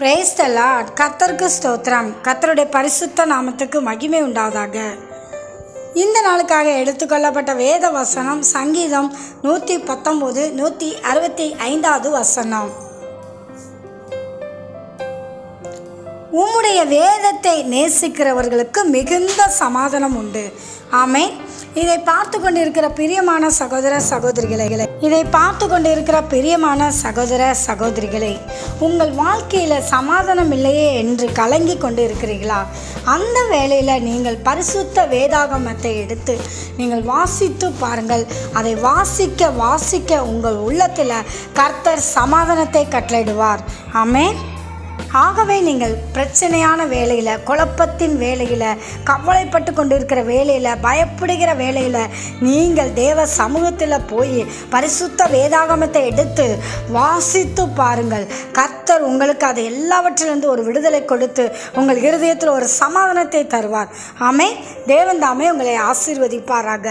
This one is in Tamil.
Praise the Lord. கர்த்தருக்கு ஸ்தோத்திரம். கர்த்தருடைய பரிசுத்த நாமத்துக்கு மகிமை உண்டாவதாக. இந்த நாளுக்காக எடுத்துக்கொள்ளப்பட்ட வேத வசனம் சங்கீதம் 119 165 வசனம். உம்முடைய வேதத்தை நேசிக்கிறவர்களுக்கு மிகுந்த சமாதானம் உண்டு. ஆமென். இதை பார்த்து கொண்டிருக்கிற பிரியமான சகோதர சகோதரிகளே, உங்கள் வாழ்க்கையில் சமாதானம் இல்லையே என்று கலங்கி கொண்டு இருக்கிறீர்களா? அந்த வேளையில் நீங்கள் பரிசுத்த வேதாகமத்தை எடுத்து நீங்கள் வாசித்து பாருங்கள். அதை வாசிக்க உங்கள் உள்ளத்தில் கர்த்தர் சமாதானத்தை கட்டளையிடுவார். ஆமென். ஆகவே நீங்கள் பிரச்சனையான வேலையில், குழப்பத்தின் வேலையில், கவலைப்பட்டு கொண்டிருக்கிற வேலையில், பயப்படுகிற வேலையில் நீங்கள் தேவ சமூகத்தில் போய் பரிசுத்த வேதாகமத்தை எடுத்து வாசித்து பாருங்கள். கர்த்தர் உங்களுக்கு அது எல்லாவற்றிலிருந்து ஒரு விடுதலை கொடுத்து உங்கள் இருதயத்தில் ஒரு சமாதானத்தை தருவார். ஆமென். தேவன் தாமே உங்களை ஆசீர்வதிப்பாராக.